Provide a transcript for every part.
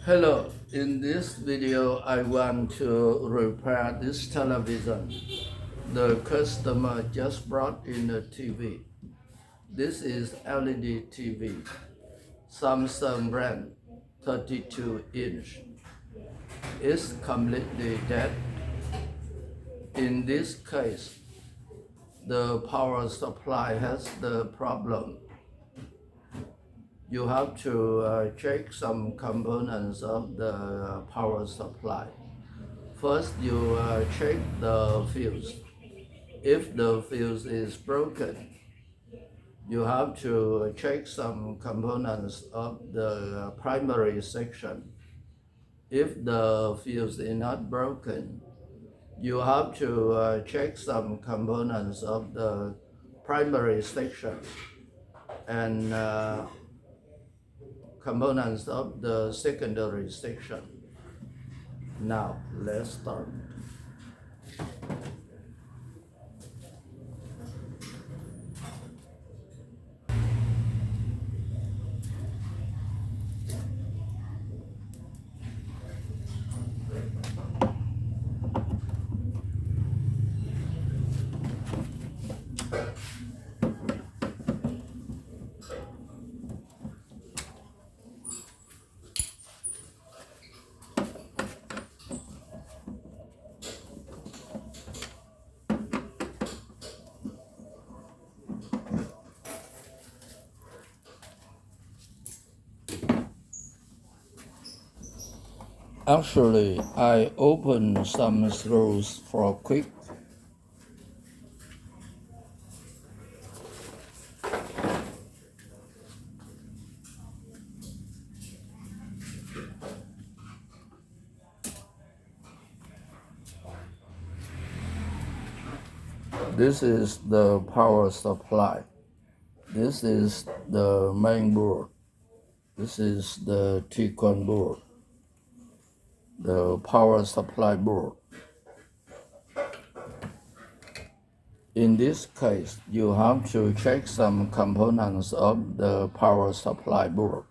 Hello, in this video I want to repair this television. The customer just brought in a TV. This is LED TV, Samsung brand, 32 inch. It's completely dead. In this case, the power supply has the problem. You have to check some components of the power supply. First, you check the fuse. If the fuse is broken, you have to check some components of the primary section. If the fuse is not broken, you have to check some components of the primary section and components of the secondary section. Now, let's start. Actually, I opened some screws for quick. This is the power supply. This is the main board. This is the T-con board, the power supply board. In this case, you have to check some components of the power supply board.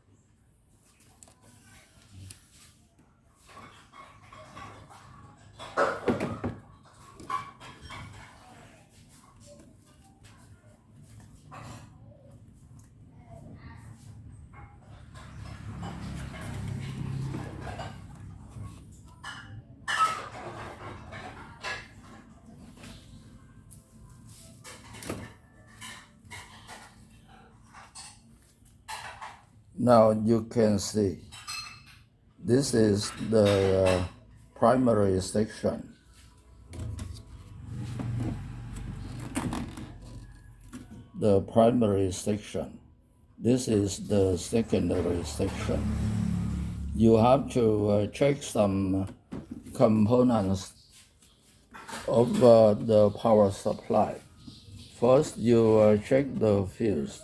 Now you can see, this is the primary section. The primary section. This is the secondary section. You have to check some components of the power supply. First, you check the fuse.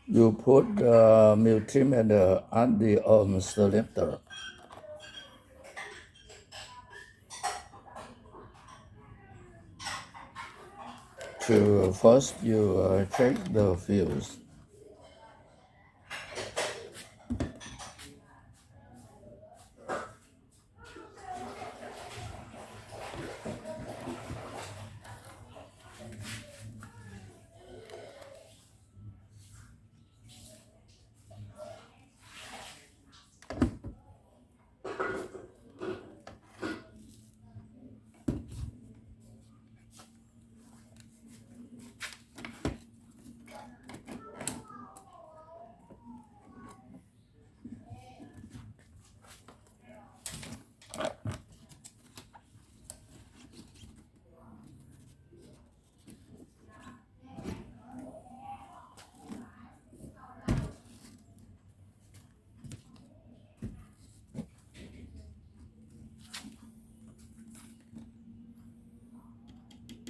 You put the multimeter at the ohm selector. First, you check the fuse.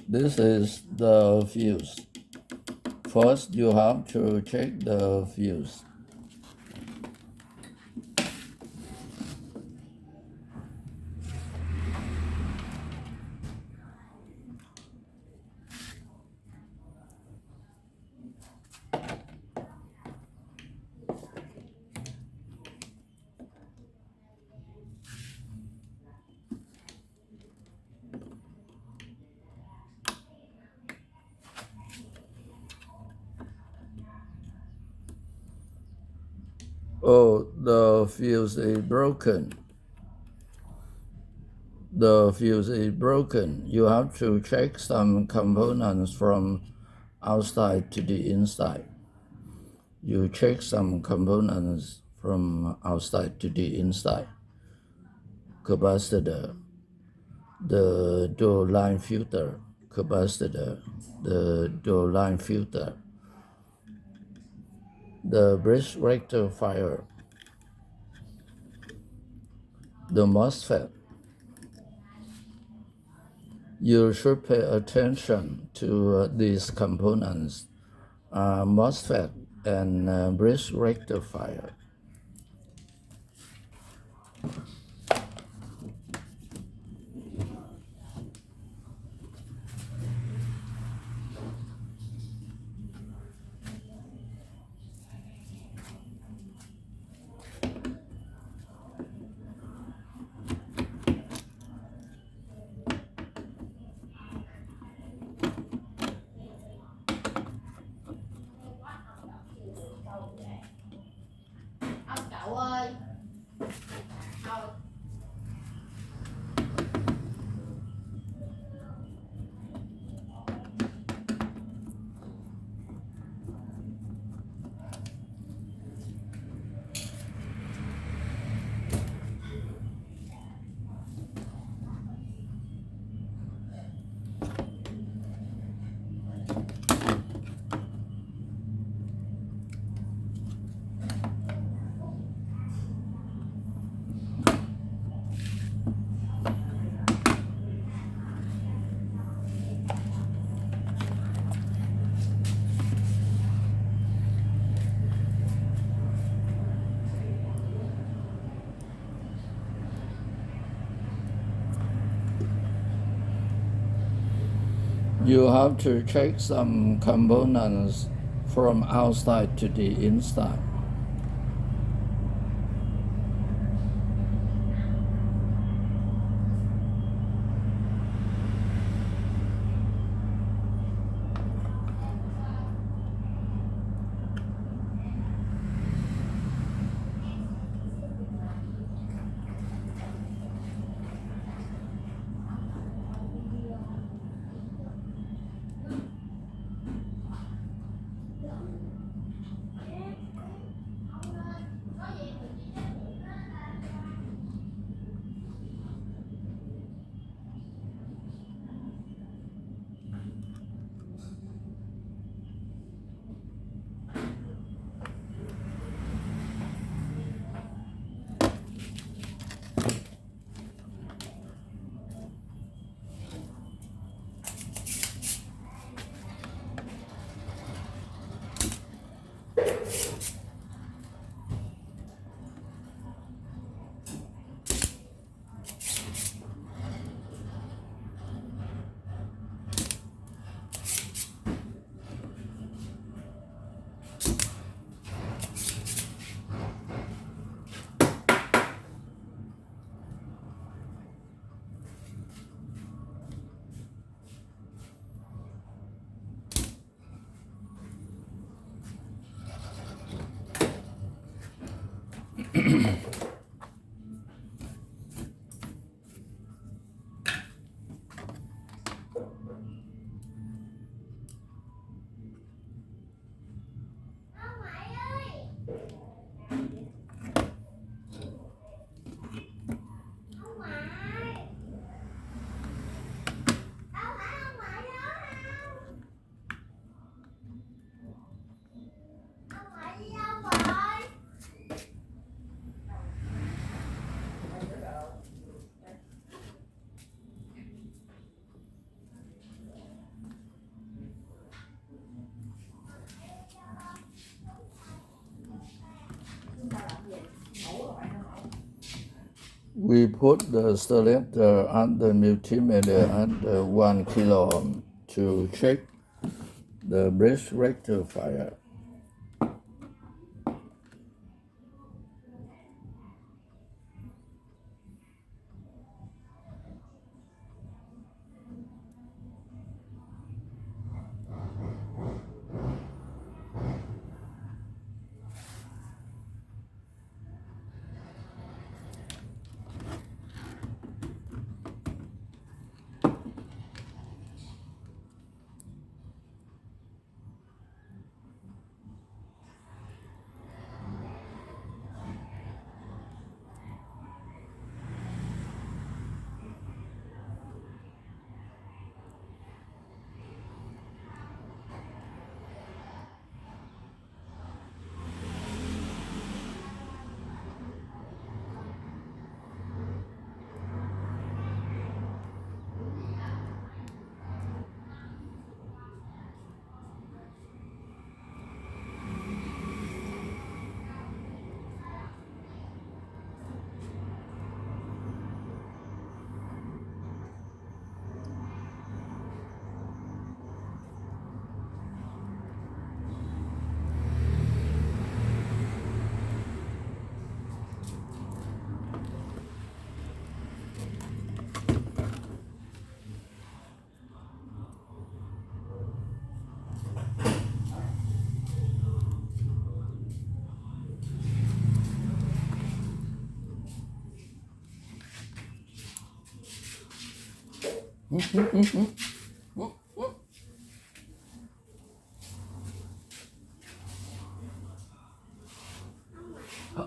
This is the fuse. First, you have to check the fuse. Oh, the fuse is broken. The fuse is broken. You have to check some components from outside to the inside. You check some components from outside to the inside. Capacitor, the dual line filter, capacitor, the dual line filter, the bridge rectifier, the MOSFET. You should pay attention to these components, MOSFET and bridge rectifier. Cậu ơi. You have to check some components from outside to the inside. We put the selector at the multimeter at 1 kilo ohm to check the bridge rectifier.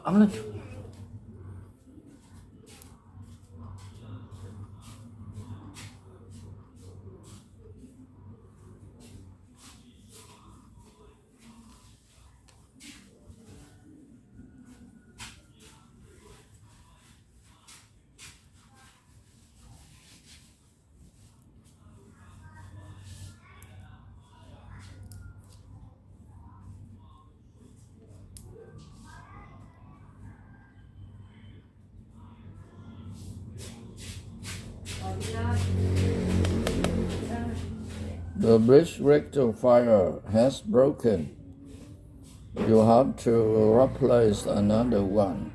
Ấm lên. The bridge rectifier has broken. You have to replace another one.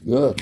Good.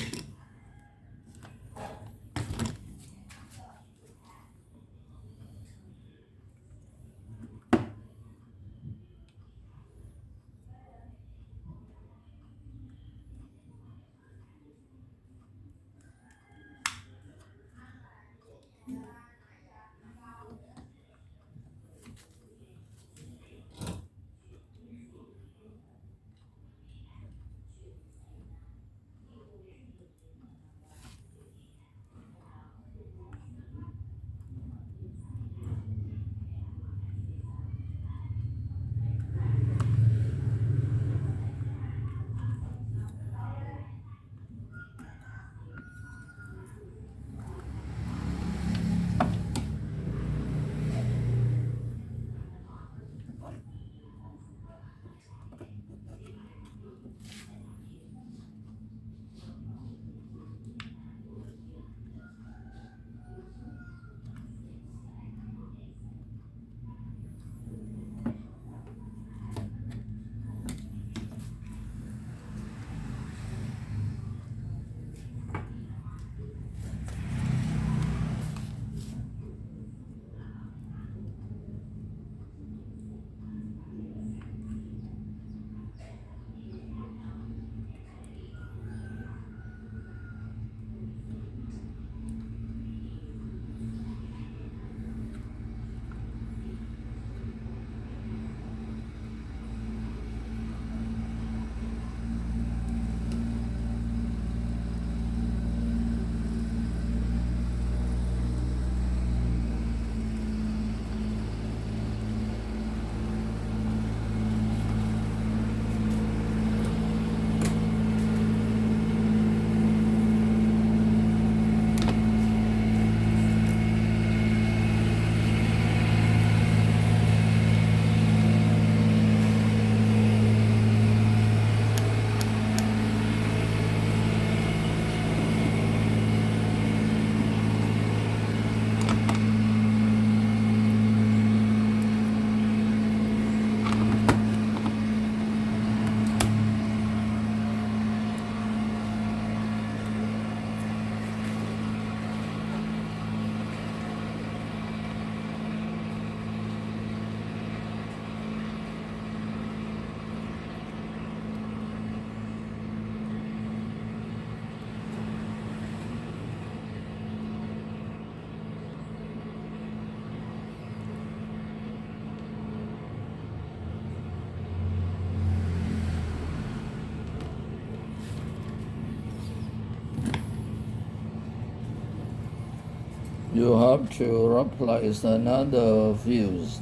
you have to replace another fuse.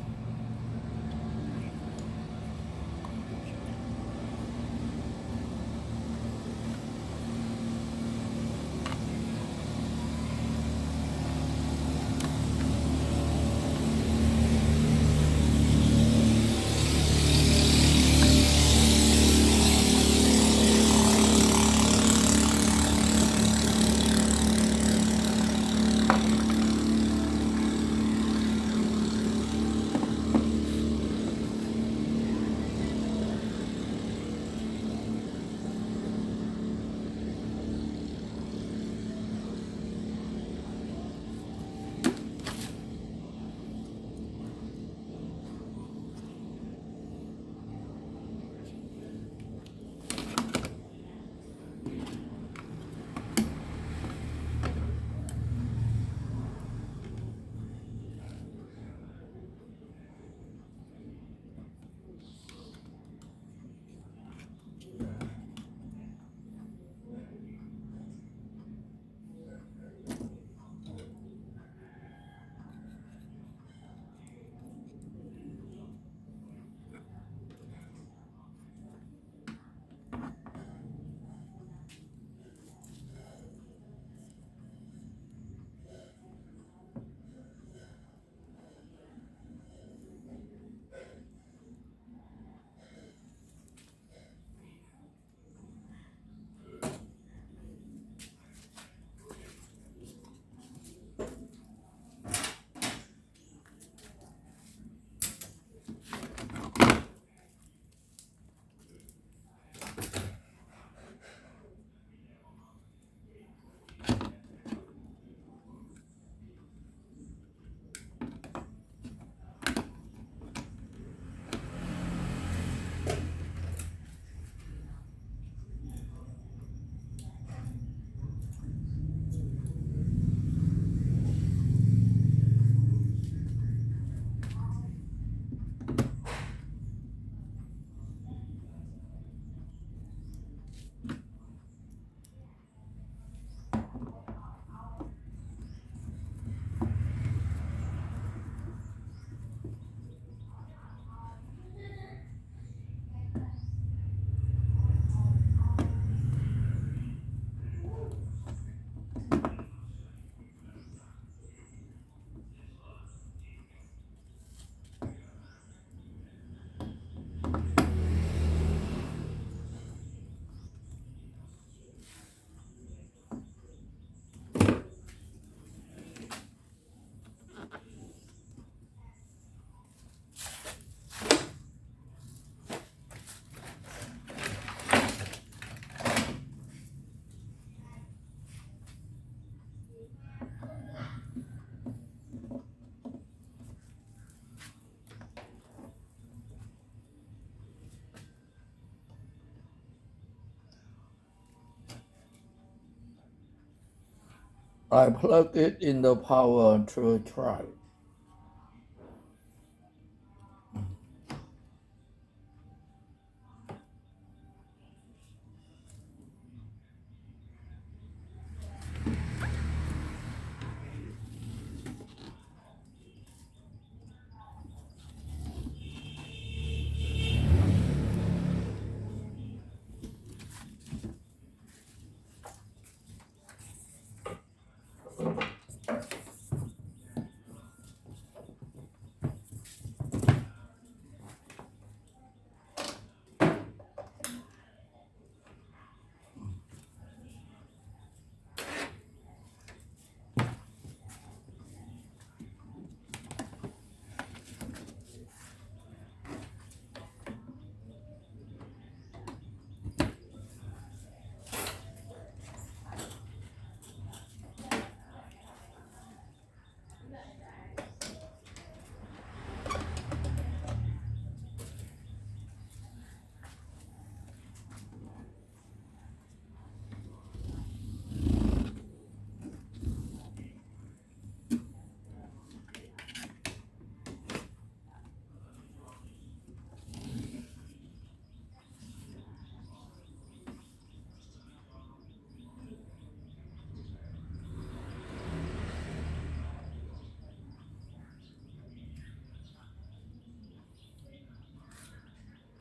I plug it in the power to try.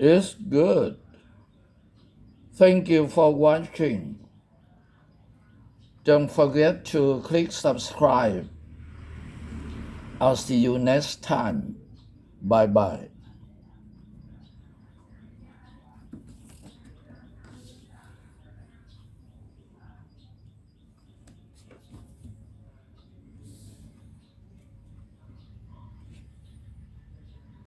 It's good. Thank you for watching. Don't forget to click subscribe. I'll see you next time. Bye bye.